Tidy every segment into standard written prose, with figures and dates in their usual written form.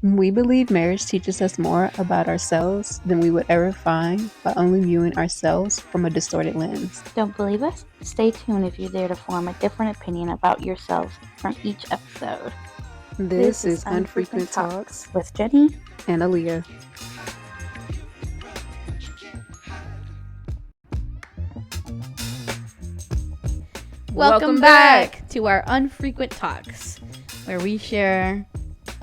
We believe marriage teaches us more about ourselves than we would ever find by only viewing ourselves from a distorted lens. Don't believe us? Stay tuned if you dare to form a different opinion about yourselves from each episode. This is Unfrequent Talks with Jenny and Aaliyah. Welcome back to our Unfrequent Talks, where we share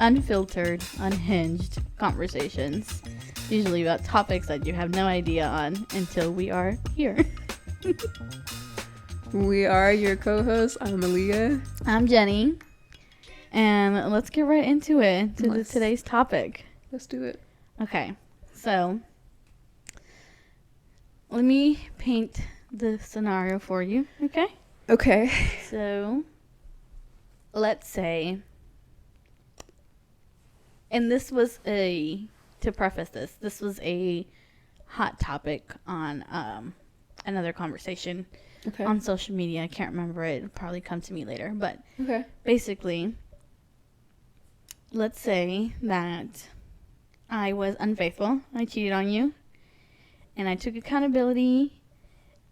unfiltered, unhinged conversations, usually about topics that you have no idea on until we are here. We are your co-hosts. I'm Aaliyah. I'm Jenny, and let's get right into it, today's topic. Let's do it. Okay, so let me paint the scenario for you, okay? Okay. So, let's say, and this was to preface this was a hot topic on another conversation on social media. I can't remember it. It'll probably come to me later. But basically, let's say that I was unfaithful. I cheated on you. And I took accountability.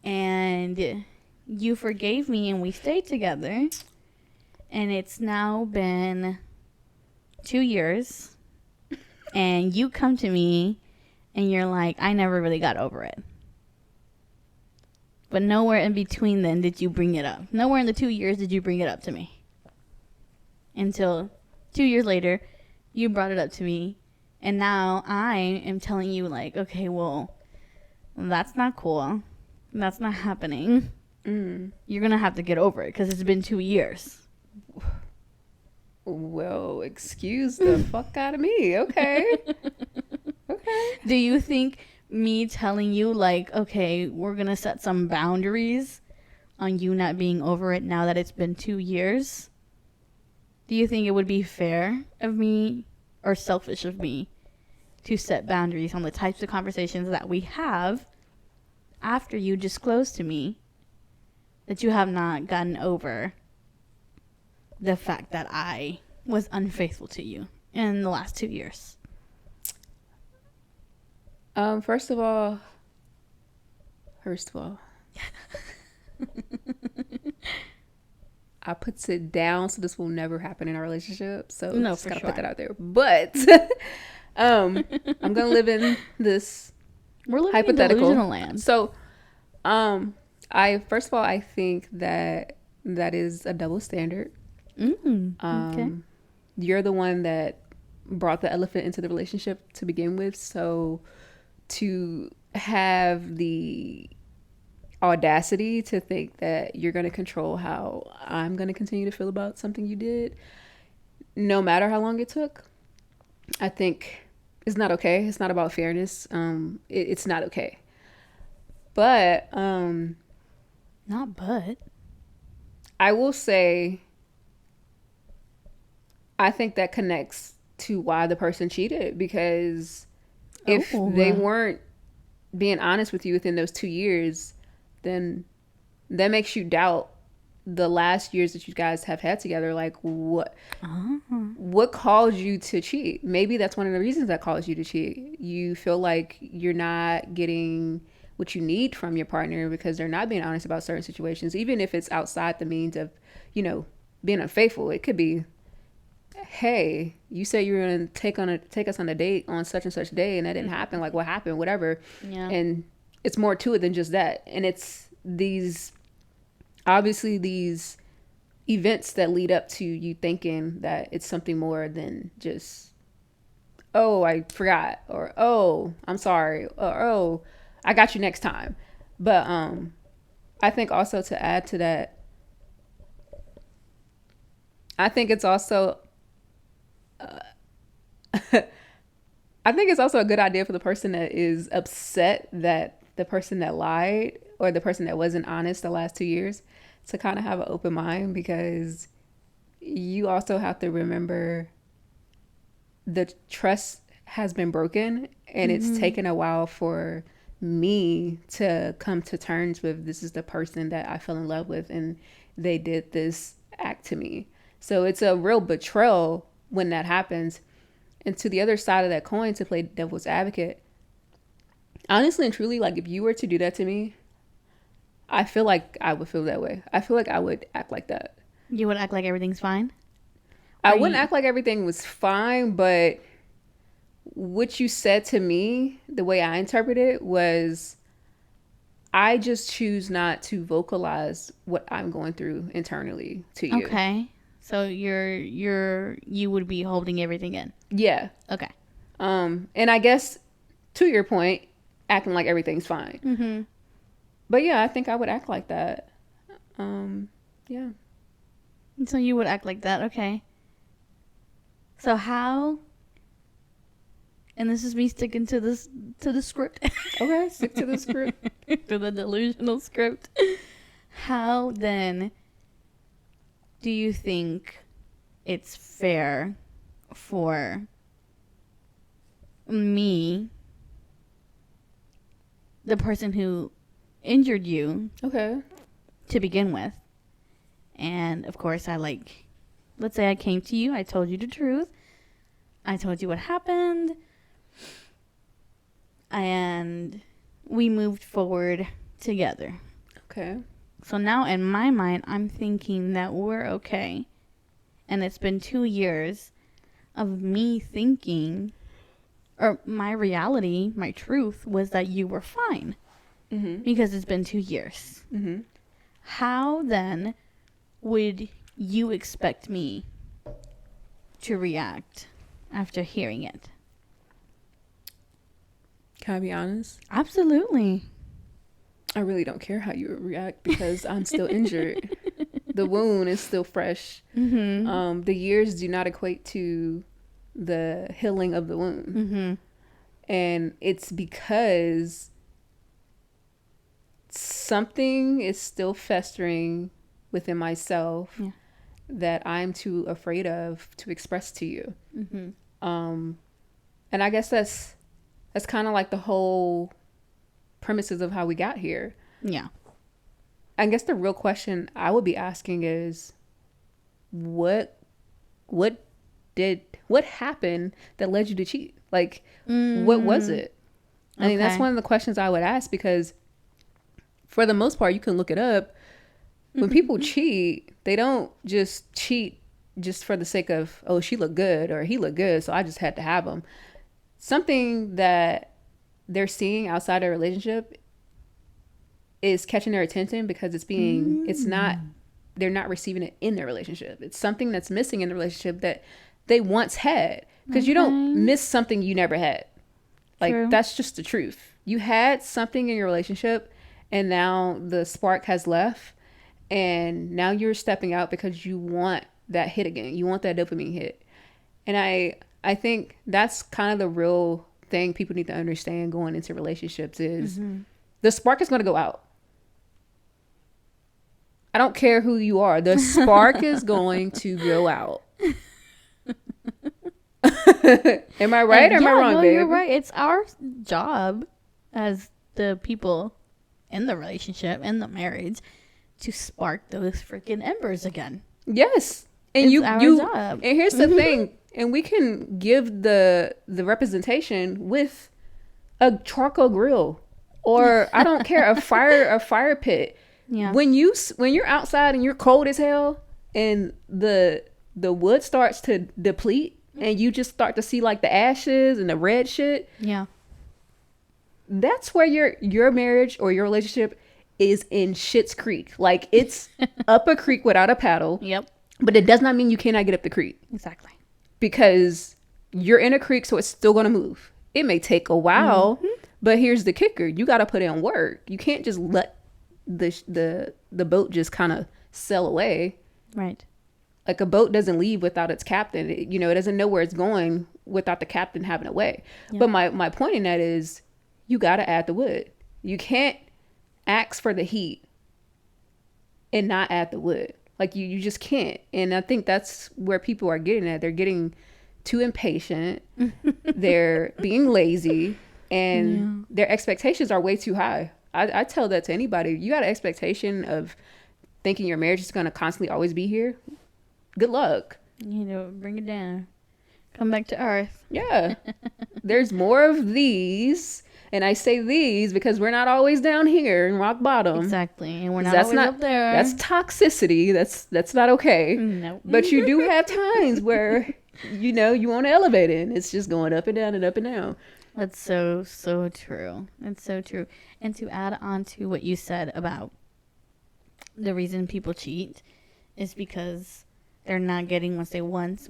And you forgave me and we stayed together. And it's now been 2 years. And you come to me and you're like, I never really got over it. But nowhere in between then did you bring it up. Nowhere in the 2 years did you bring it up to me. Until 2 years later, you brought it up to me. And now I am telling you, like, okay, well, that's not cool. That's not happening. You're going to have to get over it because it's been 2 years. Well, excuse the fuck out of me. Okay. Okay. Do you think me telling you, like, okay, we're going to set some boundaries on you not being over it now that it's been 2 years, do you think it would be fair of me or selfish of me to set boundaries on the types of conversations that we have after you disclose to me that you have not gotten over the fact that I was unfaithful to you in the last 2 years? First of all, I puts it down so this will never happen in our relationship. So No, just for gotta sure. put that out there. But I'm gonna live in this We're living hypothetical in delusional land. So, I think that is a double standard. Okay. You're the one that brought the elephant into the relationship to begin with. So to have the audacity to think that you're going to control how I'm going to continue to feel about something you did, no matter how long it took, I think it's not okay. It's not about fairness. It's not okay. But I will say, I think that connects to why the person cheated, because if they weren't being honest with you within those 2 years, then that makes you doubt the last years that you guys have had together. Like, what caused you to cheat? Maybe that's one of the reasons that caused you to cheat. You feel like you're not getting what you need from your partner because they're not being honest about certain situations, even if it's outside the means of, being unfaithful. It could be, hey, you said you were going to take us on a date on such and such day, and that didn't happen. Like, what happened? Whatever. Yeah. And it's more to it than just that. And it's these events that lead up to you thinking that it's something more than just, oh, I forgot, or oh, I'm sorry, or oh, I got you next time. But I think also, to add to that, I think it's also I think it's also a good idea for the person that is upset that the person that lied or the person that wasn't honest the last 2 years to kind of have an open mind, because you also have to remember the trust has been broken, and it's taken a while for me to come to terms with, this is the person that I fell in love with and they did this act to me. So it's a real betrayal when that happens. And to the other side of that coin, to play devil's advocate, honestly and truly, like if you were to do that to me, I feel like I would feel that way. I feel like I would act like that. You would act like everything's fine? I wouldn't act like everything was fine, but what you said to me, the way I interpreted it was, I just choose not to vocalize what I'm going through internally to you. Okay. So you would be holding everything in. Yeah. Okay. And I guess to your point, acting like everything's fine. Mm-hmm. But yeah, I think I would act like that. Yeah. So you would act like that, okay. So how, and this is me sticking to the script. Okay, stick to the script. To the delusional script. How then do you think it's fair for me, the person who injured you, Okay. to begin with? And of course, let's say I came to you, I told you the truth, I told you what happened, and we moved forward together. Okay. So now in my mind, I'm thinking that we're okay. And it's been 2 years of me thinking, or my reality, my truth was that you were fine. Mm-hmm. Because it's been 2 years. Mm-hmm. How then would you expect me to react after hearing it? Can I be honest? Absolutely. I really don't care how you react because I'm still injured. The wound is still fresh. Mm-hmm. The years do not equate to the healing of the wound. Mm-hmm. And it's because something is still festering within myself that I'm too afraid of to express to you. Mm-hmm. And I guess that's kind of like the whole premises of how we got here. Yeah. I guess the real question I would be asking is, what happened that led you to cheat? Like, what was it? I mean, that's one of the questions I would ask, because for the most part, you can look it up. When people cheat, they don't just cheat just for the sake of, oh, she looked good or he looked good, so I just had to have him. Something that they're seeing outside their relationship is catching their attention, because they're not receiving it in their relationship. It's something that's missing in the relationship that they once had, because you don't miss something you never had. Like, True. That's just the truth. You had something in your relationship, and now the spark has left, and now you're stepping out because you want that hit again. You want that dopamine hit. And I think that's kind of the real thing people need to understand going into relationships is the spark is going to go out. I don't care who you are. The spark is going to go out. Am I right or am I wrong, no, babe? You're right. It's our job as the people in the relationship, in the marriage, to spark those freaking embers again. Yes. And it's our job. And here's the thing. And we can give the representation with a charcoal grill, or I don't care, a fire pit. Yeah. When you're outside and you're cold as hell, and the wood starts to deplete, and you just start to see like the ashes and the red shit. Yeah. That's where your marriage or your relationship is in Shit's Creek. Like, it's up a creek without a paddle. Yep. But it does not mean you cannot get up the creek. Exactly. Because you're in a creek, so it's still going to move. It may take a while, but here's the kicker. You got to put in work. You can't just let the boat just kind of sail away. Right. Like, a boat doesn't leave without its captain. It doesn't know where it's going without the captain having a way. Yeah. But my point in that is, you got to add the wood. You can't ask for the heat and not add the wood. Like, you just can't. And I think that's where people are getting at. They're getting too impatient. They're being lazy. And their expectations are way too high. I tell that to anybody. You got an expectation of thinking your marriage is going to constantly always be here. Good luck. Bring it down. Come back to earth. Yeah. There's more of these. And I say these because we're not always down here in rock bottom. Exactly. And we're not always up there. That's toxicity. That's not okay. Nope. But you do have times where, you want to elevate it. And it's just going up and down and up and down. That's so true. It's so true. And to add on to what you said about the reason people cheat is because they're not getting what they once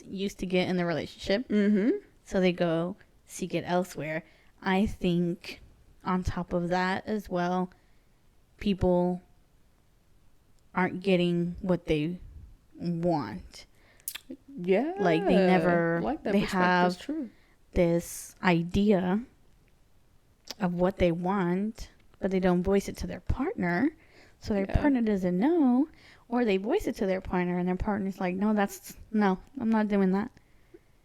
used to get in the relationship. Mm-hmm. So they go seek it elsewhere. I think on top of that as well, people aren't getting what they want. Yeah. Like they never, like that they have true. this idea of what they want, but they don't voice it to their partner. So their partner doesn't know, or they voice it to their partner and their partner's like, no, I'm not doing that.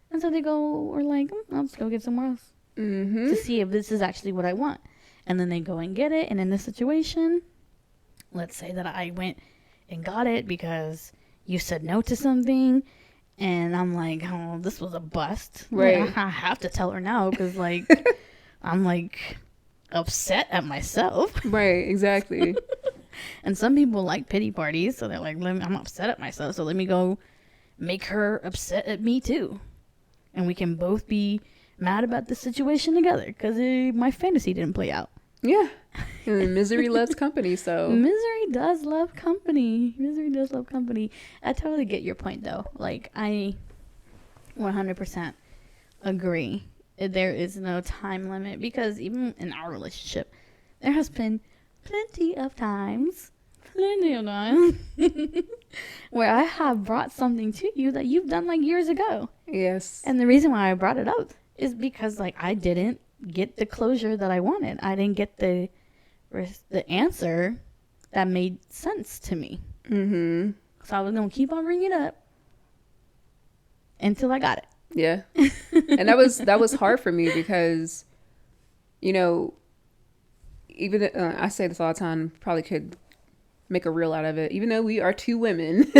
And so they go, or like, I'll just go get somewhere else to see if this is actually what I want. And then they go and get it. And in this situation, let's say that I went and got it because you said no to something. And I'm like, oh, this was a bust. Right. Like, I have to tell her no because, like, I'm, like, upset at myself. Right, exactly. And some people like pity parties. So they're like, I'm upset at myself. So let me go make her upset at me, too. And we can both be mad about the situation together because my fantasy didn't play out. Yeah. And misery loves company, so. Misery does love company. Misery does love company. I totally get your point, though. Like, I 100% agree. There is no time limit because even in our relationship, there has been plenty of times where I have brought something to you that you've done like years ago. Yes. And the reason why I brought it up is because like I didn't get the closure that I wanted. I didn't get the answer that made sense to me. Mm-hmm. So I was going to keep on bringing it up until I got it. Yeah. And that was hard for me because, even I say this all the time, probably could make a reel out of it. Even though we are two women,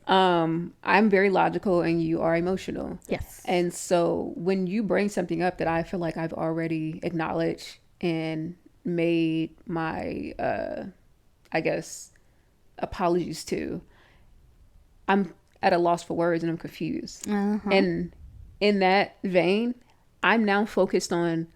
I'm very logical and you are emotional. Yes. And so when you bring something up that I feel like I've already acknowledged and made my, I guess, apologies to, I'm at a loss for words and I'm confused. Uh-huh. And in that vein, I'm now focused on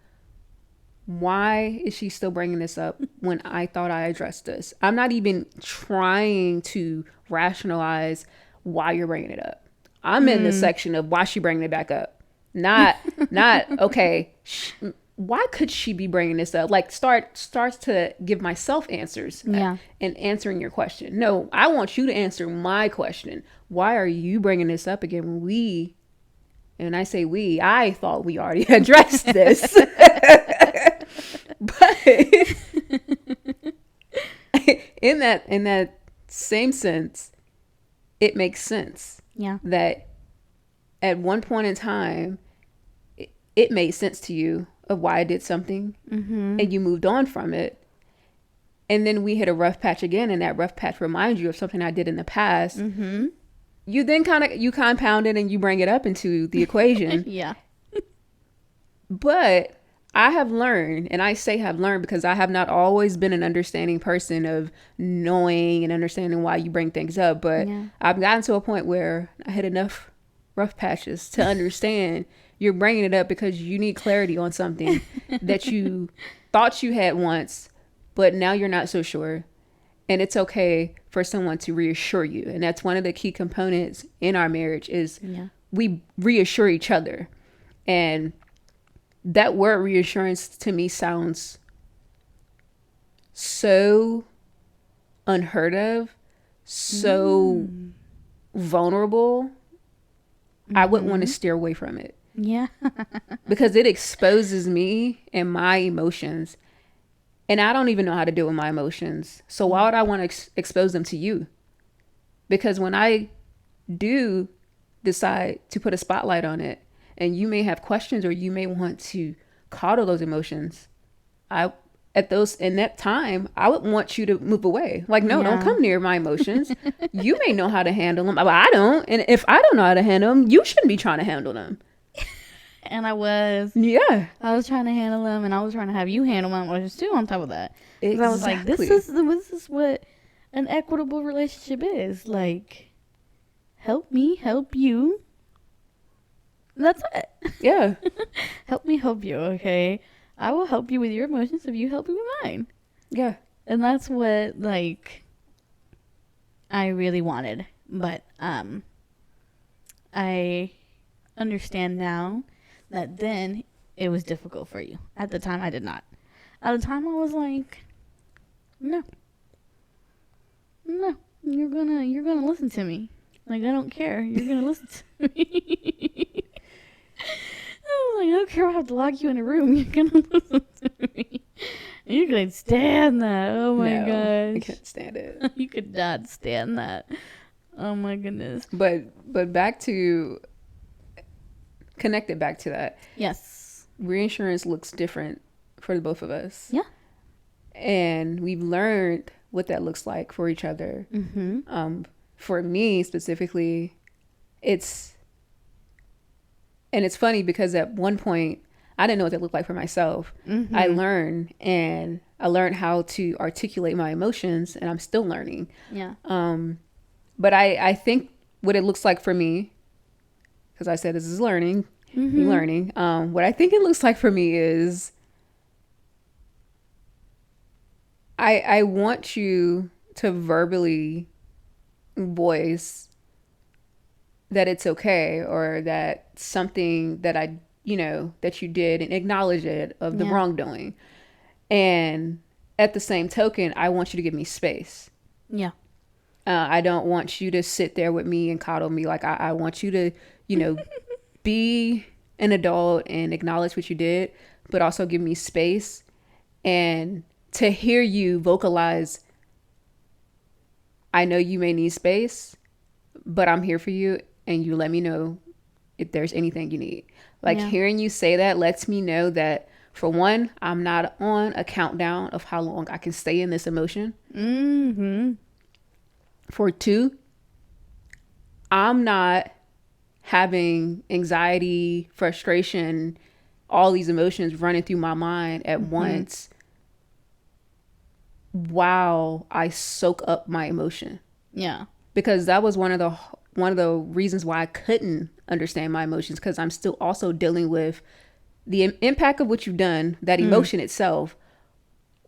why is she still bringing this up when I thought I addressed this? I'm not even trying to rationalize why you're bringing it up. I'm in the section of why she bringing it back up. Not okay, why could she be bringing this up? Like starts to give myself answers and answering your question. No, I want you to answer my question. Why are you bringing this up again when and I say I thought we already addressed this. But in that same sense, it makes sense. Yeah. That at one point in time, it made sense to you of why I did something, and you moved on from it. And then we hit a rough patch again, and that rough patch reminds you of something I did in the past. Mm-hmm. You then you compound it and you bring it up into the equation. Yeah. But I have learned, and I say have learned because I have not always been an understanding person of knowing and understanding why you bring things up. But I've gotten to a point where I had enough rough patches to understand you're bringing it up because you need clarity on something that you thought you had once, but now you're not so sure. And it's okay for someone to reassure you. And that's one of the key components in our marriage is we reassure each other. And that word reassurance to me sounds so unheard of, so vulnerable. I wouldn't want to steer away from it. Yeah. Because it exposes me and my emotions. And I don't even know how to deal with my emotions. So why would I want to expose them to you? Because when I do decide to put a spotlight on it, and you may have questions or you may want to coddle those emotions, I in that time, I would want you to move away. Like, no, don't come near my emotions. You may know how to handle them, but I don't. And if I don't know how to handle them, you shouldn't be trying to handle them. And I was trying to handle them, and I was trying to have you handle my emotions too on top of that. Exactly. I was like, this is what an equitable relationship is. Like, help me help you. That's it. Yeah. Help me help you, okay? I will help you with your emotions if you help me with mine. Yeah. And that's what, like, I really wanted. But I understand now that then it was difficult for you. At the time, I did not. At the time, I was like, no, you're gonna listen to me. Like, I don't care. You're gonna listen to me. I was like, I don't care if I have to lock you in a room. You're gonna listen to me. You could stand that. Oh my gosh. I can't stand it. You could not stand that. Oh my goodness. But back to connected back to that. Yes. Reinsurance looks different for the both of us. Yeah. And we've learned what that looks like for each other. Mm-hmm. For me specifically, it's funny because at one point I didn't know what that looked like for myself. Mm-hmm. I learned how to articulate my emotions, and I'm still learning. Yeah. But I think what it looks like for me, because I said this is learning, learning. What I think it looks like for me is I want you to verbally voice that it's okay, or that something that that you did, and acknowledge it of the wrongdoing. And at the same token, I want you to give me space. Yeah. I don't want you to sit there with me and coddle me. Like, I want you to, be an adult and acknowledge what you did, but also give me space and to hear you vocalize, I know you may need space, but I'm here for you, and you let me know if there's anything you need. Like, hearing you say that lets me know that, for one, I'm not on a countdown of how long I can stay in this emotion. Mm-hmm. For two, I'm not having anxiety, frustration, all these emotions running through my mind at once while I soak up my emotion. Yeah. Because that was one of the reasons why I couldn't understand my emotions, because I'm still also dealing with the impact of what you've done, that emotion itself,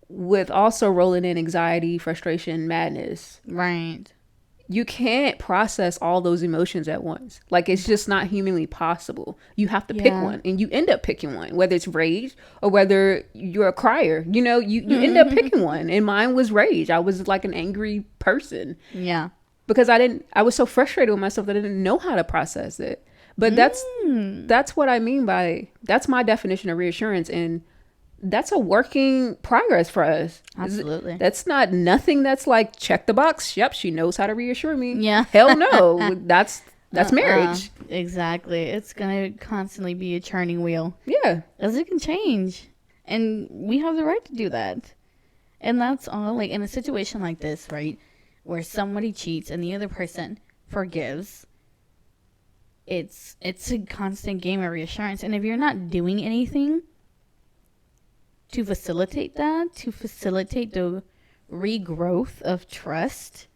with also rolling in anxiety, frustration, madness. Right. You can't process all those emotions at once. Like, it's just not humanly possible. You have to pick one, and you end up picking one, whether it's rage or whether you're a crier. You end up picking one, and mine was rage. I was like an angry person. Yeah. Because I was so frustrated with myself that I didn't know how to process it. But that's what I mean by, that's my definition of reassurance, and that's a working progress for us. Absolutely. That's not nothing that's like, check the box. Yep, she knows how to reassure me. Yeah. Hell no. That's marriage. Exactly. It's going to constantly be a churning wheel. Yeah. As it can change. And we have the right to do that. And that's all, like, in a situation like this, right, where somebody cheats and the other person forgives, it's a constant game of reassurance. And if you're not doing anything to facilitate that, to facilitate the regrowth of trust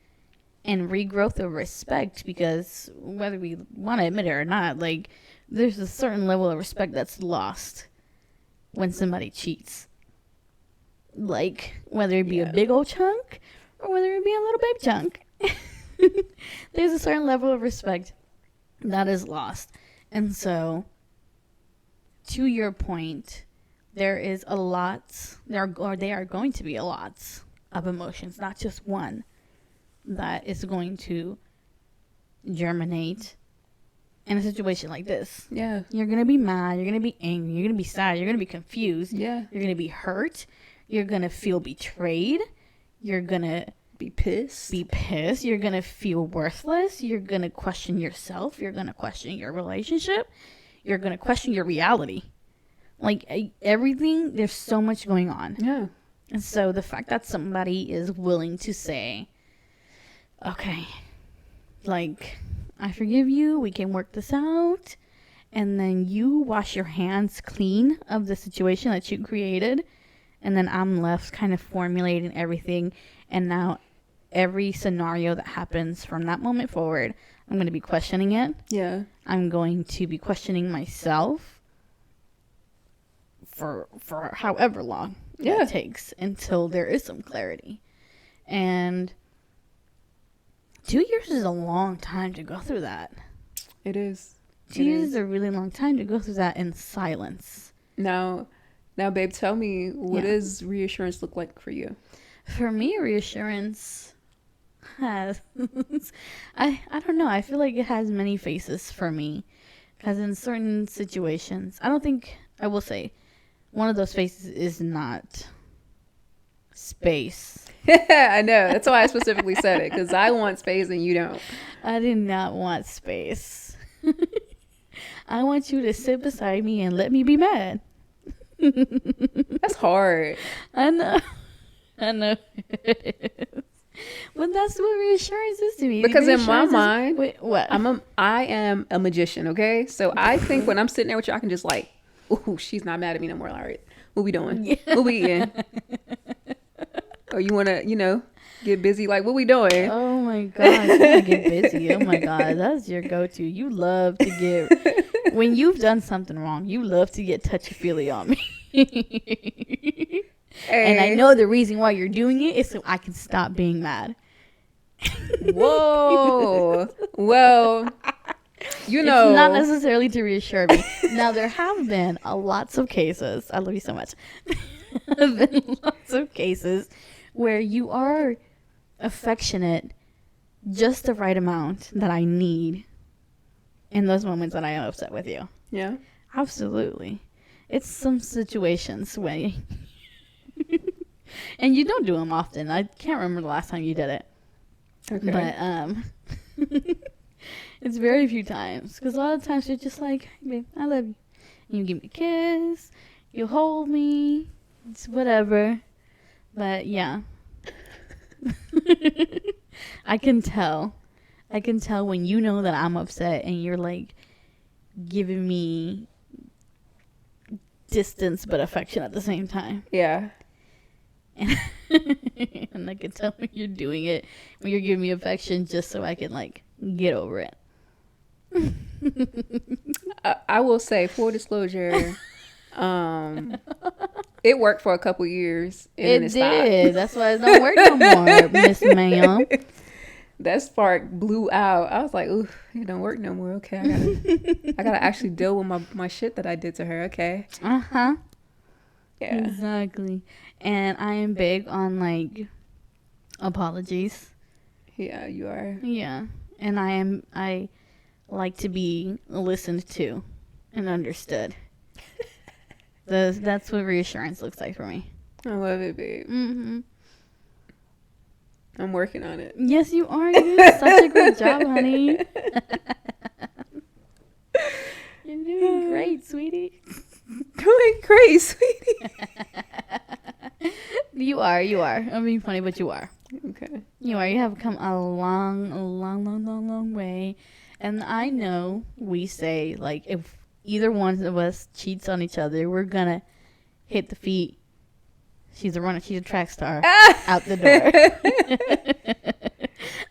and regrowth of respect, because whether we want to admit it or not, like, there's a certain level of respect that's lost when somebody cheats. Like, whether it be a big old chunk or whether it be a little baby chunk, there's a certain level of respect that is lost. And so, to your point, there is a lot, they are going to be a lot of emotions, not just one, that is going to germinate in a situation like this. Yeah. You're going to be mad, you're going to be angry, you're going to be sad, you're going to be confused. Yeah. You're going to be hurt, you're going to feel betrayed, you're going to be pissed. You're going to feel worthless, you're going to question yourself, you're going to question your relationship, you're going to question your reality. Like, everything, there's so much going on. Yeah. And so the fact that somebody is willing to say, okay, like, I forgive you, we can work this out, and then you wash your hands clean of the situation that you created, and then I'm left kind of formulating everything, and now every scenario that happens from that moment forward, I'm going to be questioning it. Yeah. I'm going to be questioning myself for however long it takes until there is some clarity. And 2 years is a long time to go through that. It is. 2 years is a really long time to go through that in silence. Now, babe, tell me, what does reassurance look like for you? For me, reassurance has, I don't know. I feel like it has many faces for me. Because in certain situations, I will say, one of those faces is not space. I know. That's why I specifically said it. Because I want space and you don't. I did not want space. I want you to sit beside me and let me be mad. That's hard. I know. But that's what reassurance is to me. Because in my mind, what? I am a magician, okay? So I think when I'm sitting there with you, I can just like, ooh, she's not mad at me no more. All right, what we doing? Yeah. What we eating? Or you want to, get busy? Like, what we doing? Oh my God, you want to get busy. Oh my God, that's your go-to. You love to get, when you've done something wrong, you love to get touchy-feely on me. Hey. And I know the reason why you're doing it is so I can stop being mad. Whoa. Well, it's not necessarily to reassure me. Now, there have been lots of cases. I love you so much. There have been lots of cases where you are affectionate just the right amount that I need in those moments that I am upset with you. Yeah. Absolutely. It's some situations where... And you don't do them often. I can't remember the last time you did it. Okay. But it's very few times. Because a lot of times you're just like, hey, babe, I love you. And you give me a kiss. You hold me. It's whatever. But yeah. I can tell. When you know that I'm upset and you're like giving me distance but affection at the same time. Yeah. And I can tell when you're doing it, when you're giving me affection just so I can like get over it. I will say, full disclosure, it worked for a couple years. And it did. That's why it don't work no more, Miss Ma'am. That spark blew out. I was like, ooh, it don't work no more. Okay, I gotta actually deal with my shit that I did to her. Okay. Uh-huh. Yeah. Exactly. And I am big on like apologies. Yeah, you are. Yeah. And I like to be listened to and understood. That's what reassurance looks like for me. I love it, babe. Mm-hmm. I'm working on it. Yes, you are. You do such a great job, honey. You're doing great, sweetie. Doing great, sweetie. You are. I'm being funny, but you are. Okay. You are. You have come a long way. And I know we say, like, if either one of us cheats on each other, we're going to hit the feet. She's a runner. She's a track star. Out the door.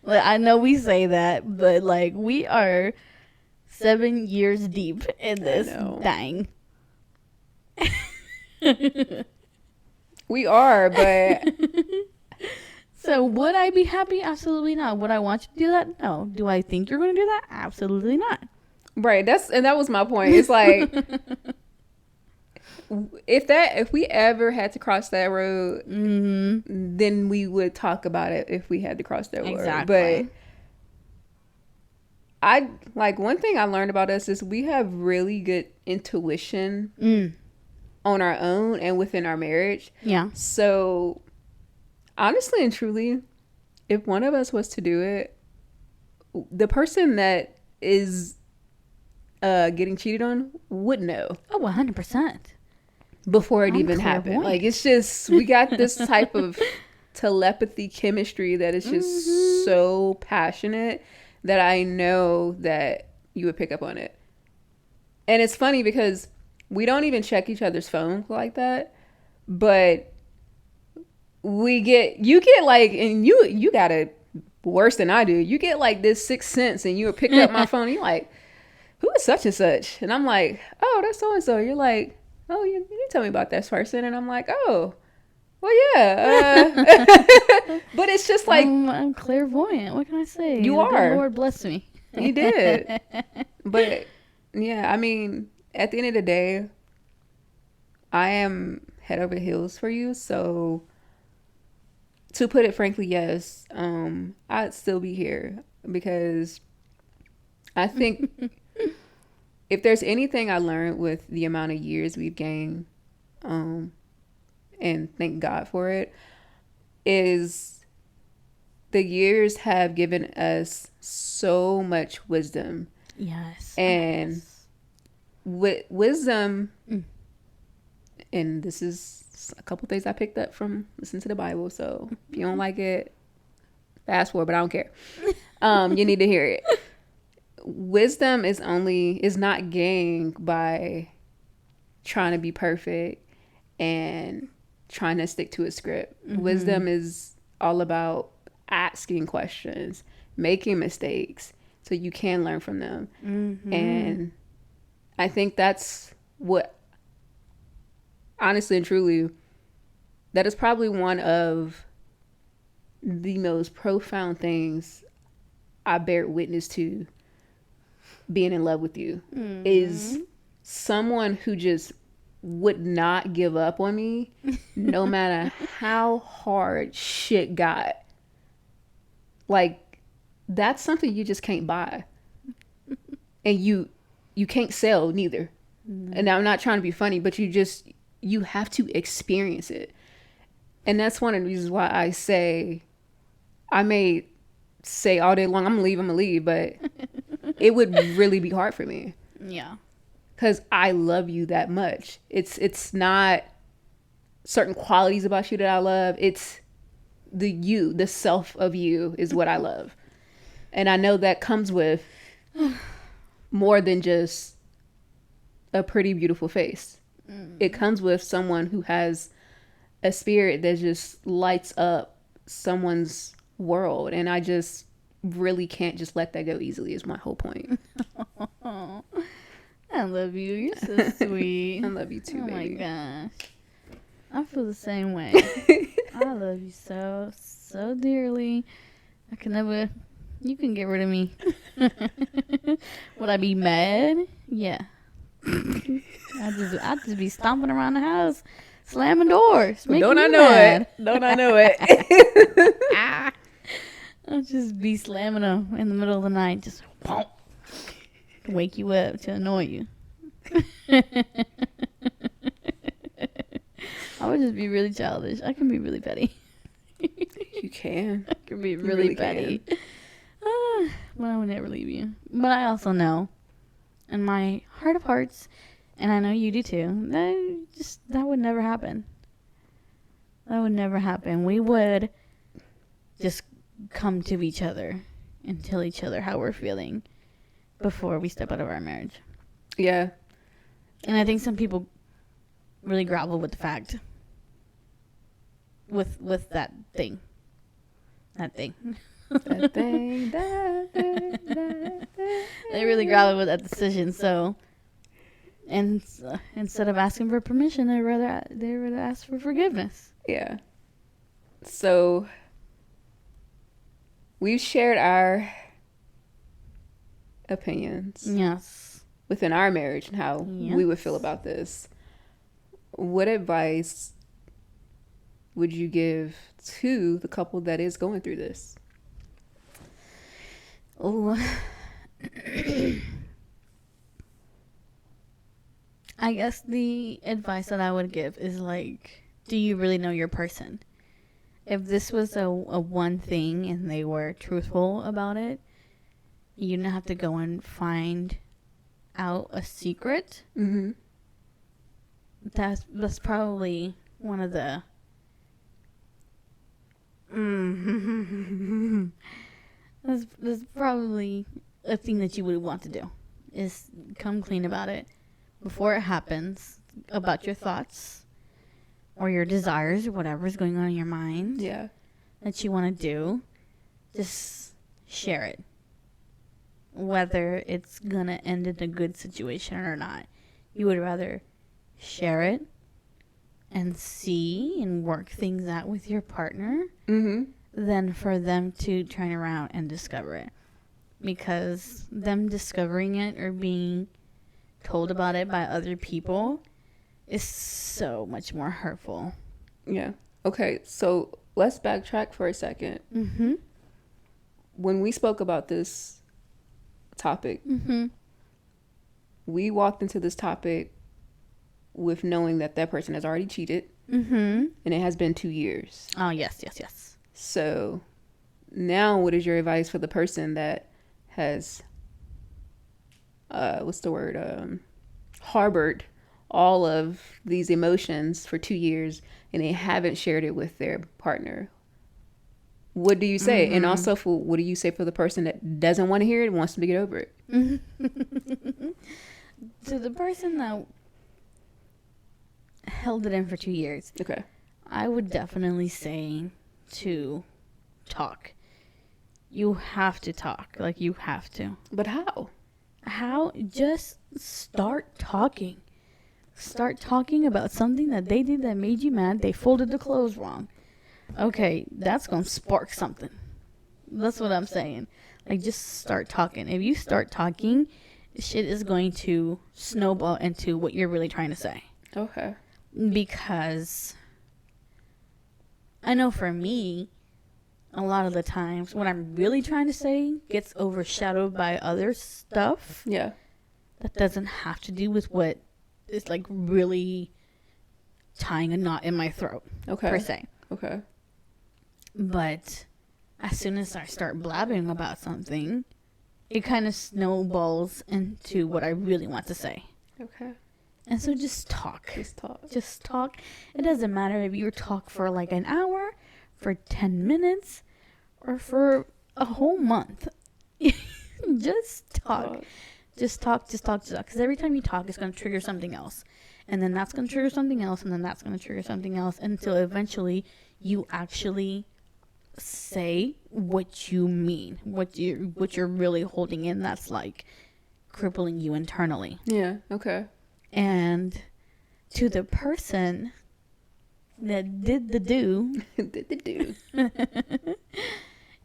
Like, I know we say that, but, like, we are 7 years deep in this thing. We are, but... So would I be happy? Absolutely not. Would I want you to do that? No. Do I think you're going to do that? Absolutely not. Right. That was my point. It's like... If we ever had to cross that road, mm-hmm. then we would talk about it if we had to cross that road. Exactly. But one thing I learned about us is we have really good intuition on our own and within our marriage. Yeah. So honestly and truly, if one of us was to do it, the person that is getting cheated on would know. Oh, 100%. before it even happened. Like, it's just, we got this type of telepathy chemistry that is just so passionate that I know that you would pick up on it. And it's funny because we don't even check each other's phones like that, but you get like, and you got it worse than I do. You get like this sixth sense, and you would pick up my phone and you're like, who is such and such? And I'm like, oh, that's so and so. You're like, oh, you didn't tell me about this person. And I'm like, oh, well, yeah. But it's just like, I'm clairvoyant. What can I say? You are. The Lord bless me. He did. But yeah, I mean, at the end of the day, I am head over heels for you. So to put it frankly, yes, I'd still be here, because I think if there's anything I learned with the amount of years we've gained, and thank God for it, is the years have given us so much wisdom. Yes. And with wisdom, and this is a couple things I picked up from listening to the Bible, so if you don't like it, fast forward, but I don't care. You need to hear it. Wisdom is not gained by trying to be perfect and trying to stick to a script. Wisdom is all about asking questions, making mistakes, so you can learn from them. And I think that's what, honestly and truly, that is probably one of the most profound things I bear witness to being in love with you, is someone who just would not give up on me no matter how hard shit got. Like, that's something you just can't buy, and you can't sell neither. And I'm not trying to be funny, but you have to experience it. And that's one of the reasons why I say, I may say all day long, I'm gonna leave, but it would really be hard for me. Yeah. Because I love you that much. It's not certain qualities about you that I love. It's the self of you is what I love. And I know that comes with more than just a pretty, beautiful face. It comes with someone who has a spirit that just lights up someone's world. And I just really can't just let that go easily, is my whole point. I love you. You're so sweet. I love you too, baby. Oh my gosh. I feel the same way. I love you so, so dearly. I can never... You can get rid of me. Would I be mad? Yeah. I'd just be stomping around the house, slamming doors. Don't I know it? Don't I know it? I'll just be slamming them in the middle of the night, just whomp, wake you up to annoy you. I would just be really childish. I can be really petty. You can. I can be really petty. But I would never leave you. But I also know, in my heart of hearts, and I know you do too, that would never happen. That would never happen. We would just come to each other and tell each other how we're feeling before we step out of our marriage. Yeah. And I think some people really grovel with the fact, with that thing. That thing. That thing. They really grovel with that decision. So, and instead of asking for permission, they rather ask for forgiveness. Yeah. So we've shared our opinions. Yes. Within our marriage and how we would feel about this. What advice would you give to the couple that is going through this? Oh, I guess the advice that I would give is like, do you really know your person? If this was a one thing and they were truthful about it, you didn't have to go and find out a secret. that's probably one of the that's probably a thing that you would want to do, is come clean about it before it happens, about your thoughts or your desires or whatever's going on in your mind. Yeah. That you want to do. Just share it, whether it's gonna end in a good situation or not. You would rather share it and see and work things out with your partner than for them to turn around and discover it. Because them discovering it or being told about it by other people is so much more hurtful. Yeah. Okay, so let's backtrack for a second. When we spoke about this topic, we walked into this topic with knowing that that person has already cheated, and it has been 2 years. Oh, yes. So now what is your advice for the person that has, harbored all of these emotions for 2 years and they haven't shared it with their partner? What do you say? And also, what do you say for the person that doesn't want to hear it and wants to get over it? To the person that held it in for 2 years, Okay. I would definitely say to talk. You have to talk. Like, you have to. But how? How? Just start talking. Start talking about something that they did that made you mad. They folded the clothes wrong. Okay, that's going to spark something. That's what I'm saying. Like, just start talking. If you start talking, shit is going to snowball into what you're really trying to say. Okay. Because I know for me, a lot of the times what I'm really trying to say gets overshadowed by other stuff. Yeah. That doesn't have to do with what is like really tying a knot in my throat. Okay. Per se. Okay. But as soon as I start blabbing about something, it kind of snowballs into what I really want to say. Okay. And so just talk. Just talk. It doesn't matter if you talk for like an hour, for 10 minutes, or for a whole month. Just talk. Just talk. Because every time you talk, it's going to trigger something else. And then that's going to trigger something else. And then that's going to trigger something else. Until eventually you actually say what you mean. What you're really holding in that's like crippling you internally. Yeah. Okay. And to the person that did the do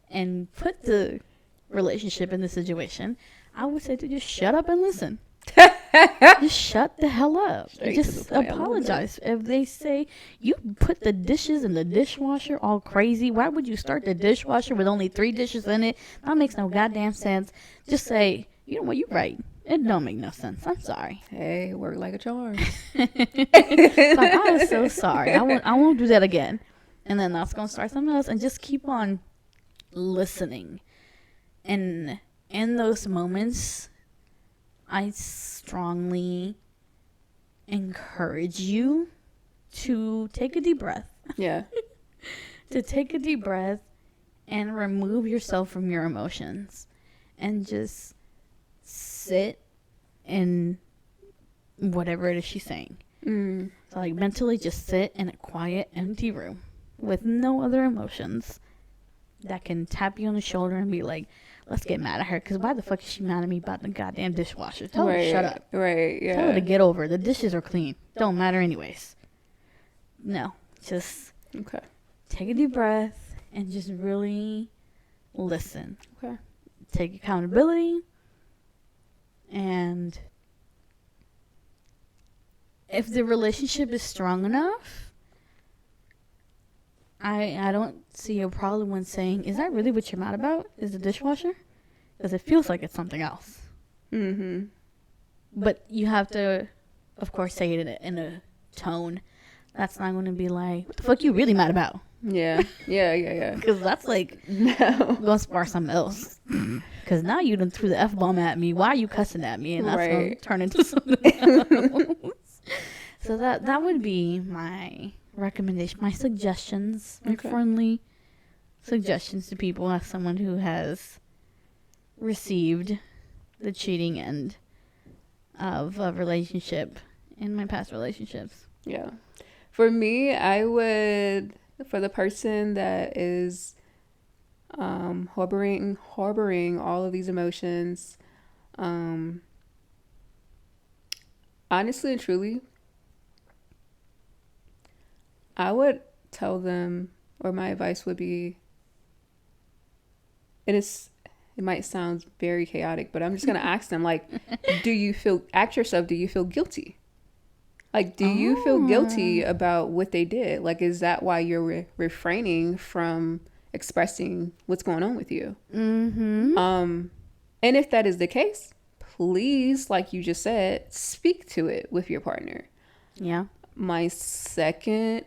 and put the relationship in the situation, I would say to just shut up and listen. Just shut the hell up. Just apologize. If they say you put the dishes in the dishwasher all crazy, why would you start the dishwasher with only 3 dishes in it? That makes no goddamn sense. Just say, you know what, you're right. It don't make no sense. I'm sorry. Hey, work like a charm. Like, I'm so sorry. I won't do that again. And then that's gonna start something else, and just keep on listening. And in those moments, I strongly encourage you to take a deep breath. Yeah. To take a deep breath and remove yourself from your emotions and just sit in whatever it is she's saying. So like mentally just sit in a quiet, empty room with no other emotions that can tap you on the shoulder and be like, let's get mad at her, because why the fuck is she mad at me about the goddamn dishwasher? Tell her to shut up. Right, yeah. Tell her to get over it. The dishes are clean. Don't matter anyways. No, just take a deep breath and just really listen. Okay. Take accountability. And if the relationship is strong enough, I don't see a problem when saying, is that really what you're mad about? Is the dishwasher? Because it feels like it's something else. But you have to, of course, say it in a tone that's not going to be like, what the fuck you really mad about? Yeah. Because that's like, going to spark something else. Because now you done threw the F-bomb at me. Why are you cussing at me? And that's going to turn into something else. So that would be my recommendation, my suggestions, my Okay. friendly suggestions to people as someone who has received the cheating end of a relationship in my past relationships. Yeah. For me, I would, for the person that is harboring all of these emotions, honestly and truly, I would tell them, or my advice would be, and it might sound very chaotic, but I'm just gonna ask them, like, ask yourself, do you feel guilty? Like, do you feel guilty about what they did? Like, is that why you're refraining from expressing what's going on with you? Mm-hmm. And if that is the case, please, like you just said, speak to it with your partner. Yeah. My second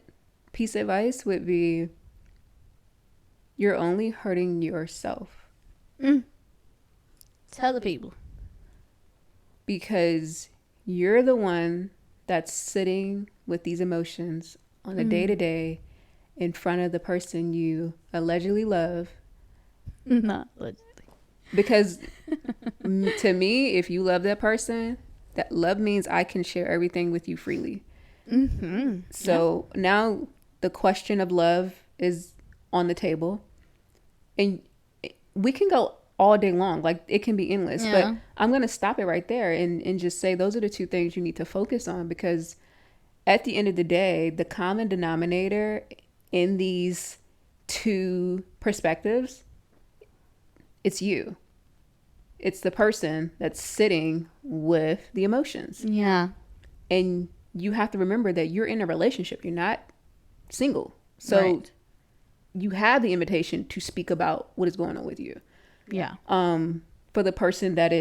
piece of advice would be, you're only hurting yourself. Tell the people. Because you're the one that's sitting with these emotions on a day-to-day in front of the person you allegedly love. Not allegedly. Because to me, if you love that person, that love means I can share everything with you freely. Mm-hmm. So now the question of love is on the table. And we can go all day long. Like, it can be endless. Yeah. But I'm going to stop it right there and just say those are the two things you need to focus on. Because at the end of the day, the common denominator in these two perspectives, it's you. It's the person that's sitting with the emotions. Yeah. And you have to remember that you're in a relationship. You're not single. So Right. you have the invitation to speak about what is going on with you. Yeah. For the person that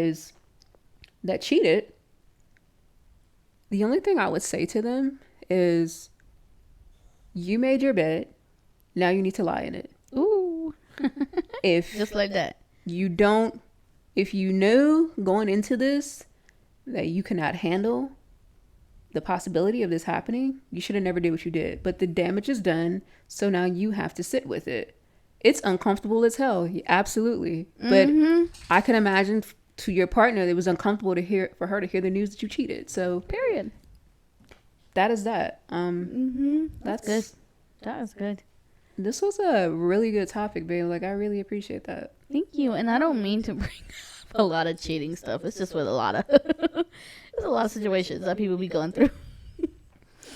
cheated, the only thing I would say to them is, you made your bed. Now you need to lie in it. Ooh. If Just like that. if you know going into this that you cannot handle the possibility of this happening, you should have never did what you did. But the damage is done, so now you have to sit with it. It's uncomfortable as hell, absolutely. But I can imagine to your partner, it was uncomfortable for her to hear the news that you cheated. So Period. that is that. That's good. That was good. This was a really good topic, babe. Like, I really appreciate that. Thank you. And I don't mean to bring up a lot of cheating stuff. It's just with a lot of there's a lot of situations that people be going through.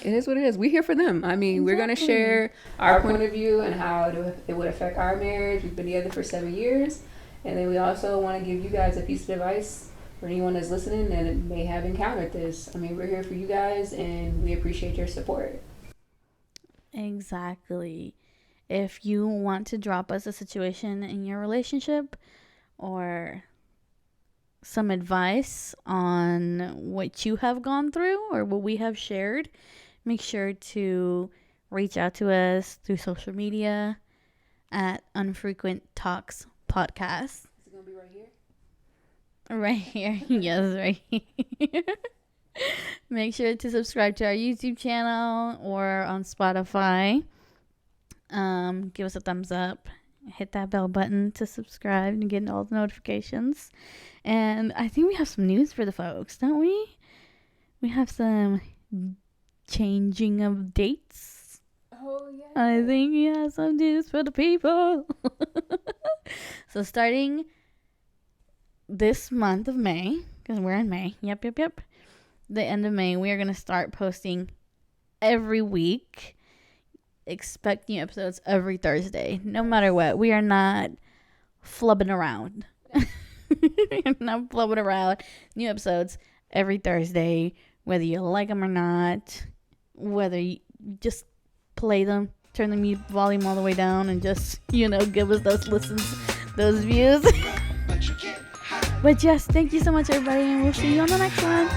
It is what it is. We're here for them. I mean, we're going to share our point of view and how it would affect our marriage. We've been together for 7 years. And then we also want to give you guys a piece of advice for anyone that's listening and may have encountered this. I mean, we're here for you guys, and we appreciate your support. Exactly. If you want to drop us a situation in your relationship or some advice on what you have gone through or what we have shared, make sure to reach out to us through social media at Unfrequent Talks Podcast. Is it going to be right here? Right here. Yes, right here. Make sure to subscribe to our YouTube channel or on Spotify. Give us a thumbs up. Hit that bell button to subscribe and get all the notifications. And I think we have some news for the folks, don't we? We have some changing of dates. Oh, yeah. I think we have some news for the people. So starting this month of May, because we're in May. Yep. The end of May, we are going to start posting every week. Expect new episodes every Thursday, no matter what. We are not flubbing around. We're not flubbing around. New episodes every Thursday, whether you like them or not, whether you just play them, turn the volume all the way down, and just, give us those listens, those views. But yes, thank you so much, everybody, and we'll see you on the next one.